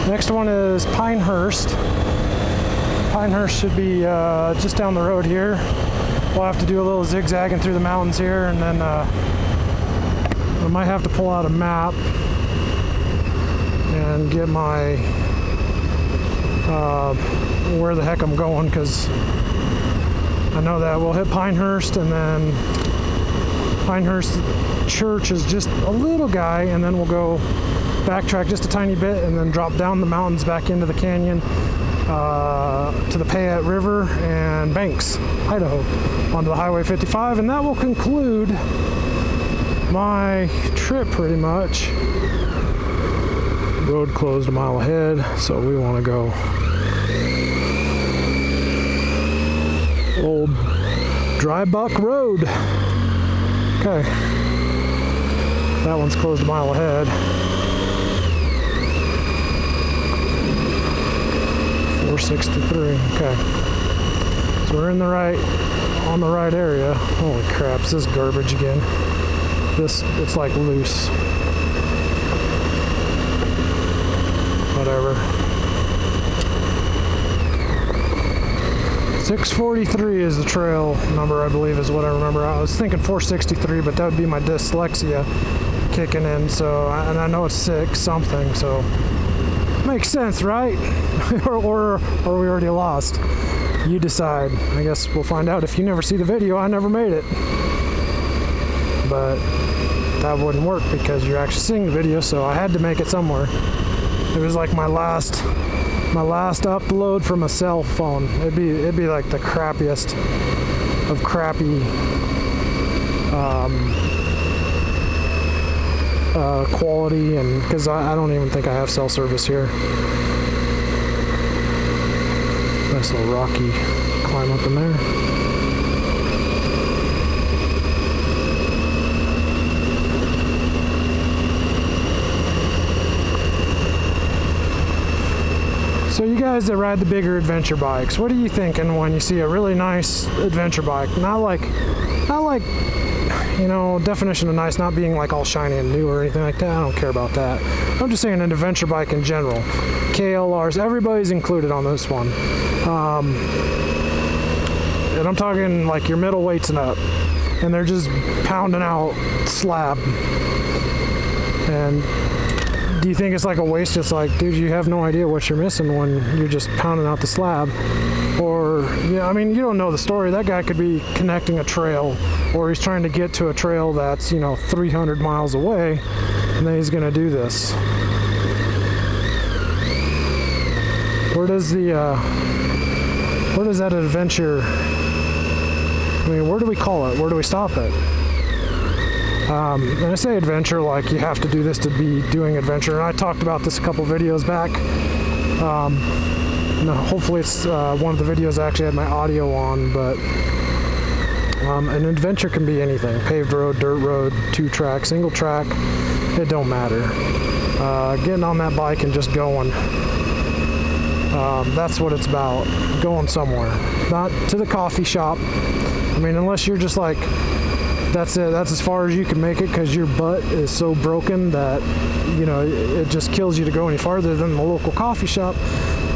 Next one is Pinehurst. Pinehurst should be just down the road here. We'll have to do a little zigzagging through the mountains here, and then I might have to pull out a map and get my where the heck I'm going, because I know that we'll hit Pinehurst, and then Pinehurst Chuch is just a little guy, and then we'll go backtrack just a tiny bit and then drop down the mountains back into the canyon to the Payette River and Banks, Idaho, onto the Highway 55, and that will conclude my trip pretty much. Road closed a mile ahead, so we want to go old Dry Buck Road. Okay, that one's closed a mile ahead. 463. Okay, so we're in the right, on the right area. Holy crap! Is this garbage again? It's like loose. Whatever. 643 is the trail number, I believe, is what I remember. I was thinking 463, but that would be my dyslexia kicking in. So, and I know it's 6 something, so makes sense, right? or we already lost. You decide. I guess we'll find out. If you never see the video, I never made it. But that wouldn't work because you're actually seeing the video, so I had to make it somewhere. It was like my last upload from a cell phone. It'd be like the crappiest of crappy quality, and because I don't even think I have cell service here. Nice little rocky climb up in there. So you guys that ride the bigger adventure bikes, what are you thinking when you see a really nice adventure bike? Not like, you know, definition of nice, not being like all shiny and new or anything like that. I don't care about that. I'm just saying an adventure bike in general. KLRs, everybody's included on this one. And I'm talking like your middleweights and up. And they're just pounding out slab. And do you think it's like a waste? It's like, dude, you have no idea what you're missing when you're just pounding out the slab. Or, yeah, I mean, you don't know the story. That guy could be connecting a trail, or he's trying to get to a trail that's, you know, 300 miles away, and then he's going to do this. Where does that adventure, I mean, where do we call it? Where do we stop it? And I say adventure like you have to do this to be doing adventure. And I talked about this a couple videos back. No, hopefully it's one of the videos I actually had my audio on, but an adventure can be anything. Paved road, dirt road, 2-track, single track, it don't matter. Getting on that bike and just going. That's what it's about. Going somewhere. Not to the coffee shop. I mean, unless you're just like, that's it. That's as far as you can make it because your butt is so broken that, you know, it just kills you to go any farther than the local coffee shop.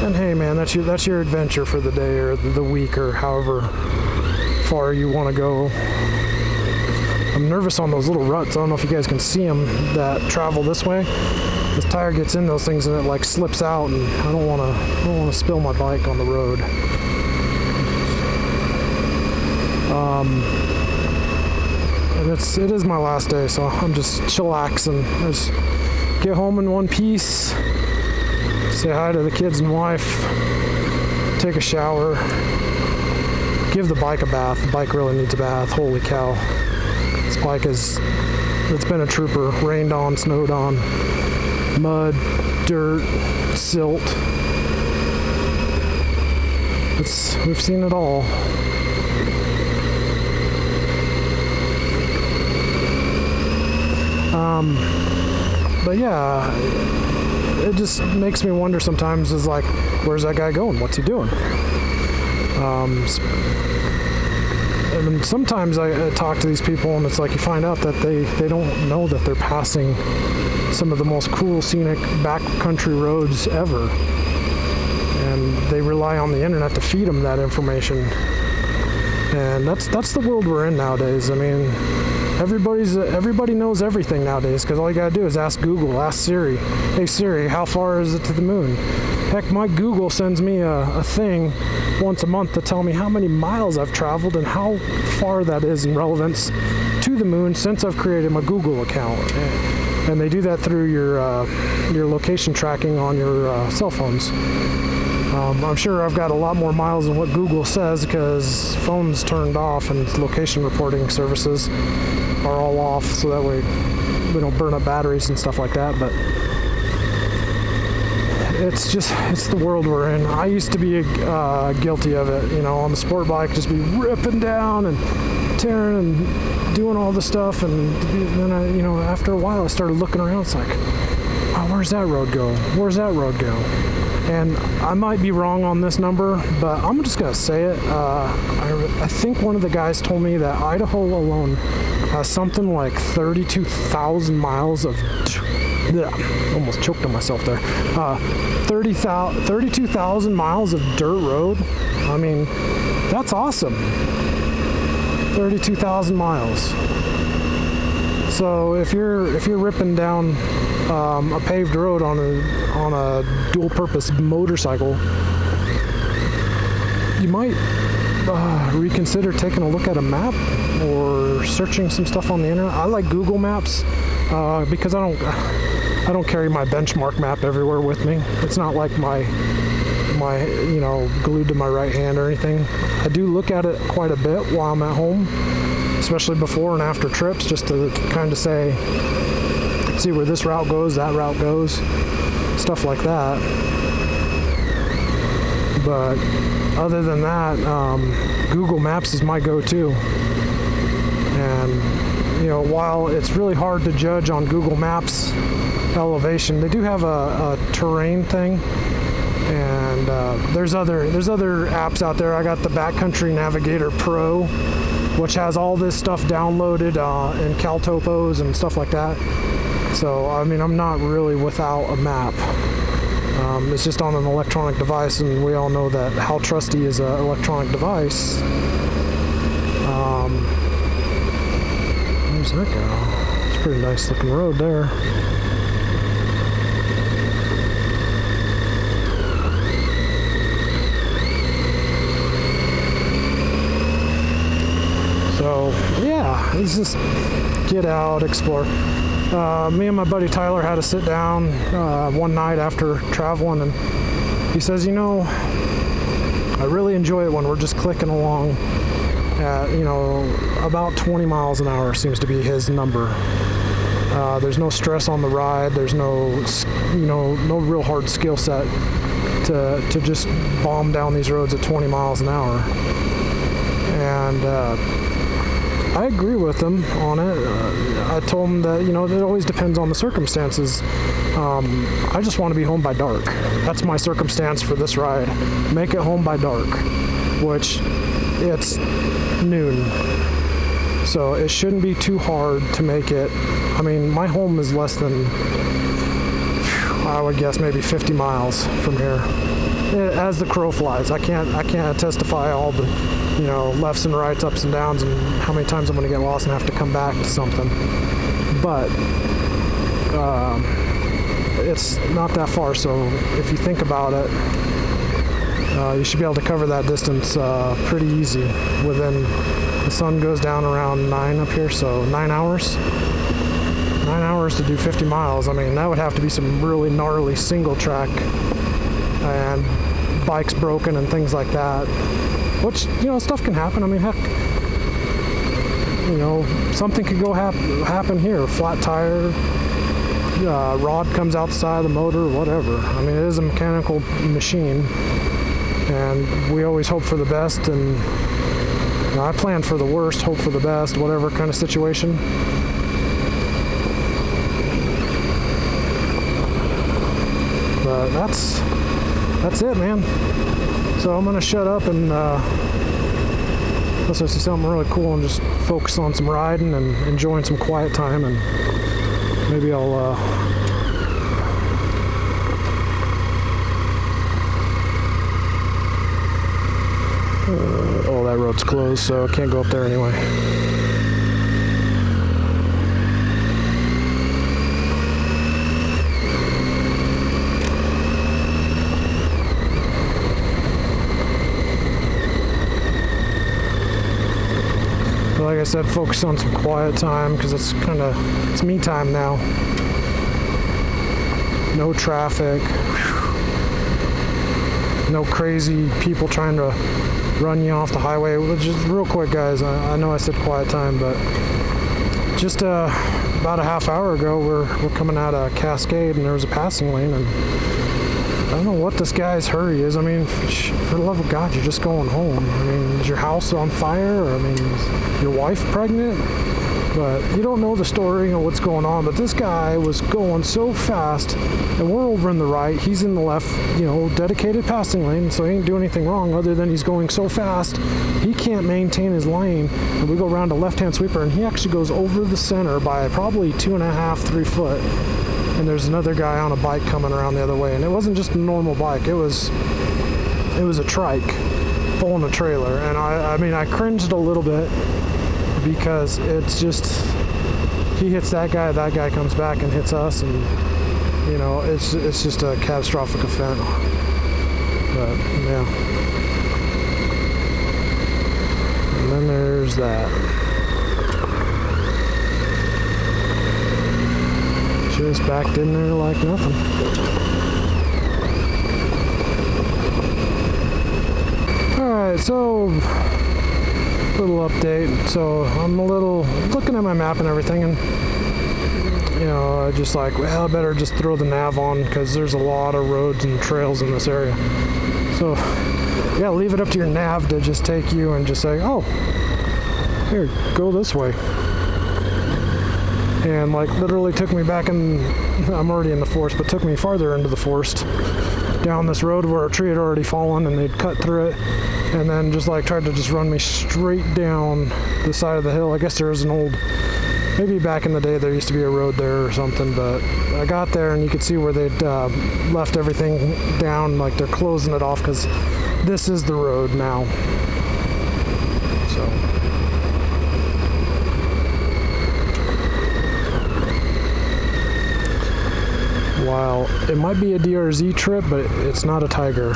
And hey, man, that's your adventure for the day or the week or however far you want to go. I'm nervous on those little ruts. I don't know if you guys can see them that travel this way. This tire gets in those things and it like slips out, and I don't want to spill my bike on the road. And it is my last day, so I'm just chillaxing. I just get home in one piece, say hi to the kids and wife, take a shower, give the bike a bath. The bike really needs a bath. Holy cow. This bike it's been a trooper. Rained on, snowed on, mud, dirt, silt. We've seen it all. But yeah, it just makes me wonder sometimes, is like, where's that guy going? What's he doing? And sometimes I talk to these people and it's like you find out that they don't know that they're passing some of the most cool scenic backcountry roads ever. And they rely on the internet to feed them that information. And that's the world we're in nowadays. I mean, everybody knows everything nowadays, because all you gotta do is ask Google, ask Siri. Hey Siri, how far is it to the moon? Heck, my Google sends me a thing once a month to tell me how many miles I've traveled and how far that is in relevance to the moon since I've created my Google account. And they do that through your location tracking on your cell phones. I'm sure I've got a lot more miles than what Google says, because phones turned off and location reporting services are all off, so that way we don't burn up batteries and stuff like that. But it's the world we're in. I used to be guilty of it, you know, on the sport bike, just be ripping down and tearing and doing all the stuff. And then I, you know, after a while I started looking around. It's like, oh, where's that road go? Where's that road go? And I might be wrong on this number, but I'm just gonna say it. I think one of the guys told me that Idaho alone has something like 32,000 miles of almost choked on myself there. 32,000 miles of dirt road. I mean, that's awesome. 32,000 miles. So if you're ripping down a paved road on a dual-purpose motorcycle, you might reconsider taking a look at a map or searching some stuff on the internet. I like Google Maps because I don't carry my benchmark map everywhere with me. It's not like my you know, glued to my right hand or anything. I do look at it quite a bit while I'm at home, especially before and after trips, just to kind of see where this route goes, that route goes, stuff like that. But other than that, Google Maps is my go-to. And you know, while it's really hard to judge on Google Maps elevation, they do have a terrain thing, and there's other apps out there. I got the Backcountry Navigator Pro, which has all this stuff downloaded in CalTopos and stuff like that. So I mean, I'm not really without a map. It's just on an electronic device, and we all know that how trusty is an electronic device. Where's that go? It's a pretty nice looking road there. So yeah, it's just get out, explore. Me and my buddy Tyler had to sit down one night after traveling, and he says, you know, I really enjoy it when we're just clicking along at, you know, about 20 miles an hour seems to be his number. There's no stress on the ride. There's no, you know, no real hard skill set to just bomb down these roads at 20 miles an hour. And I agree with him on it. I told him that, you know, it always depends on the circumstances. I just want to be home by dark. That's my circumstance for this ride. Make it home by dark, which it's noon. So it shouldn't be too hard to make it. I mean, my home is less than, I would guess, maybe 50 miles from here. As the crow flies. I can't testify all the, you know, lefts and rights, ups and downs, and how many times I'm going to get lost and have to come back to something. But it's not that far, so if you think about it, you should be able to cover that distance pretty easy. The sun goes down around 9 up here, so 9 hours. 9 hours to do 50 miles. I mean, that would have to be some really gnarly single track and bikes broken and things like that. Which, you know, stuff can happen. I mean, heck, you know, something could go happen here. Flat tire, rod comes out the side of the motor, whatever. I mean, it is a mechanical machine, and we always hope for the best. And you know, I plan for the worst, hope for the best, whatever kind of situation. But that's it, man. So I'm gonna shut up and unless I see something really cool and just focus on some riding and enjoying some quiet time, and maybe I'll that road's closed, so I can't go up there anyway. Like I said, focus on some quiet time because it's me time now. No traffic. No crazy people trying to run you off the highway. Just real quick, guys, I know I said quiet time, but just about a half hour ago, we're coming out of Cascade and there was a passing lane, and I don't know what this guy's hurry is. I mean, for the love of God, you're just going home. I mean, is your house on fire? Or, I mean, is your wife pregnant? But you don't know the story or what's going on. But this guy was going so fast, and we're over in the right. He's in the left, dedicated passing lane, so he ain't doing anything wrong other than he's going so fast, he can't maintain his lane. And we go around a left-hand sweeper, and he actually goes over the center by probably 2.5, 3 foot. And there's another guy on a bike coming around the other way, and it wasn't just a normal bike. It was a trike pulling a trailer, and I mean I cringed a little bit because it's just he hits that guy comes back and hits us, and it's just a catastrophic event. But yeah, and then there's that. Just backed in there like nothing. Alright, so little update. So I'm looking at my map and everything, and I just like, well, I better just throw the nav on because there's a lot of roads and trails in this area. So yeah, leave it up to your nav to just take you and just say, oh, here, go this way. And like literally took me back I'm already in the forest, but took me farther into the forest down this road where a tree had already fallen and they'd cut through it, and then just like tried to just run me straight down the side of the hill. I guess there is maybe back in the day there used to be a road there or something, but I got there and you could see where they'd left everything down, like they're closing it off because this is the road now. So while it might be a DRZ trip, but it's not a Tiger.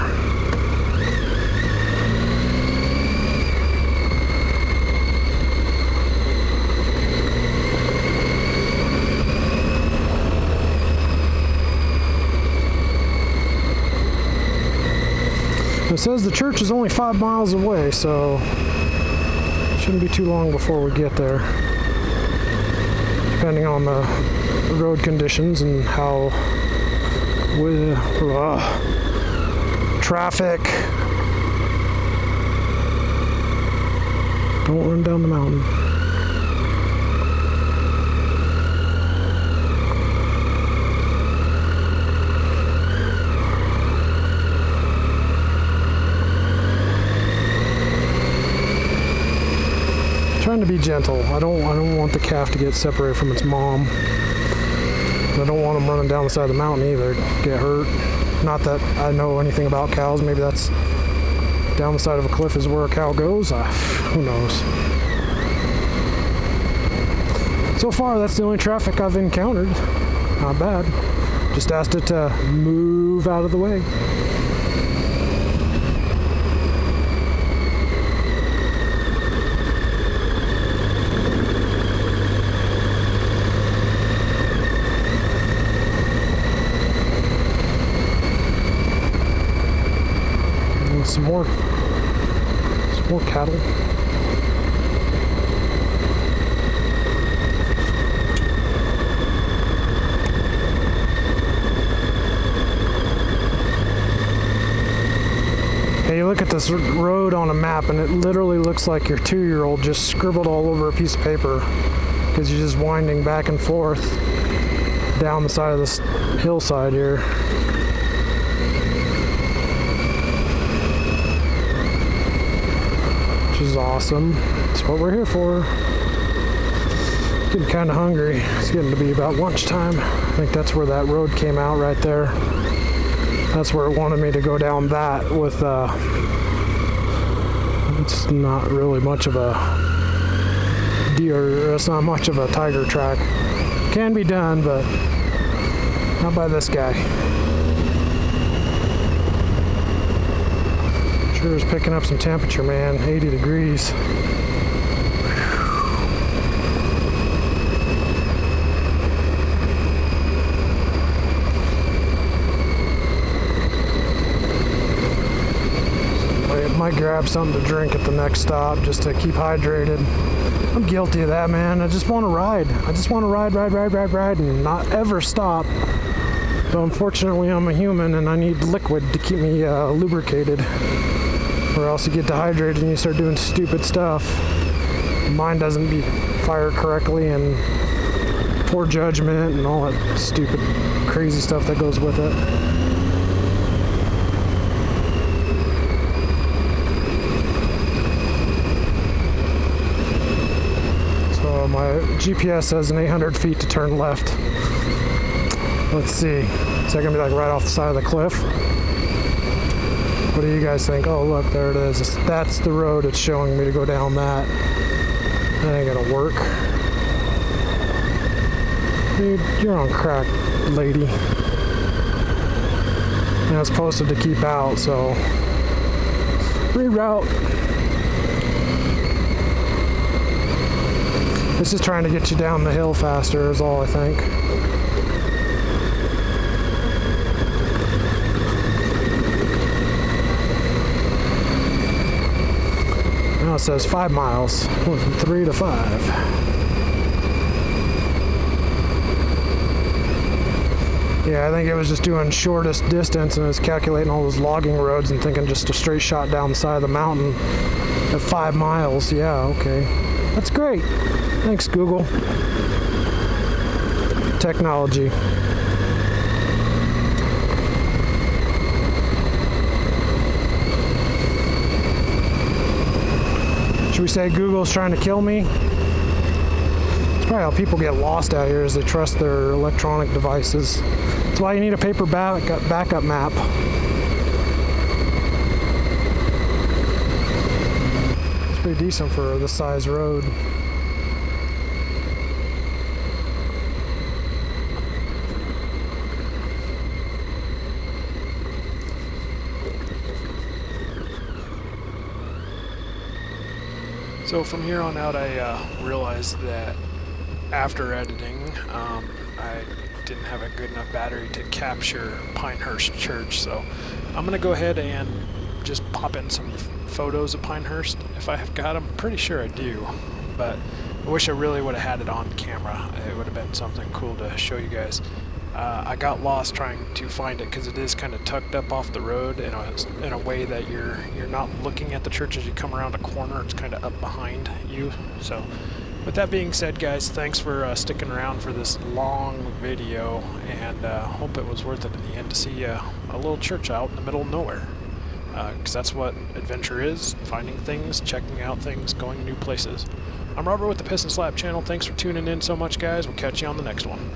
It says the church is only 5 miles away, so it shouldn't be too long before we get there, depending on the road conditions and how traffic. Don't run down the mountain. Trying to be gentle. I don't want the calf to get separated from its mom. I don't want them running down the side of the mountain either, get hurt. Not that I know anything about cows. Maybe that's down the side of a cliff is where a cow goes. Who knows? So far, that's the only traffic I've encountered. Not bad. Just asked it to move out of the way. Some more cattle. Hey, you look at this road on a map and it literally looks like your 2-year-old just scribbled all over a piece of paper because you're just winding back and forth down the side of this hillside here. Is awesome. That's what we're here for. Getting kind of hungry. It's getting to be about lunchtime. I think that's where that road came out right there. That's where it wanted me to go down that with It's not really much of a deer. It's not much of a tiger track. Can be done, but not by this guy. Sure is picking up some temperature, man. 80 degrees. Might grab something to drink at the next stop just to keep hydrated. I'm guilty of that, man. I just want to ride. I just want to ride, and not ever stop. But unfortunately, I'm a human and I need liquid to keep me lubricated. Or else you get dehydrated and you start doing stupid stuff. Mind doesn't fire correctly and poor judgment and all that stupid, crazy stuff that goes with it. My GPS says an 800 feet to turn left. Let's see. Is that gonna be like right off the side of the cliff? What do you guys think? Oh, look, there it is. That's the road it's showing me to go down that. That ain't gonna work. Dude, you're on crack, lady. And it's posted to keep out, so reroute. It's just trying to get you down the hill faster is all, I think. Now it says 5 miles. Went from 3 to 5. Yeah, I think it was just doing shortest distance and it was calculating all those logging roads and thinking just a straight shot down the side of the mountain at 5 miles. Yeah, okay. That's great. Thanks, Google. Technology. Should we say Google's trying to kill me? It's probably how people get lost out here, is they trust their electronic devices. That's why you need a paper backup map. It's pretty decent for this size road. So from here on out, I realized that after editing, I didn't have a good enough battery to capture Pinehurst Chuch, so I'm gonna go ahead and just pop in some photos of Pinehurst if I have got them. Pretty sure I do, but I wish I really would have had it on camera. It would have been something cool to show you guys. I got lost trying to find it because it is kind of tucked up off the road in a way that you're not looking at the church as you come around a corner. It's kind of up behind you. So with that being said, guys, thanks for sticking around for this long video, and hope it was worth it in the end to see a little church out in the middle of nowhere, because that's what adventure is: finding things, checking out things, going to new places. I'm Robert with the Piston Slap channel. Thanks for tuning in so much, guys. We'll catch you on the next one.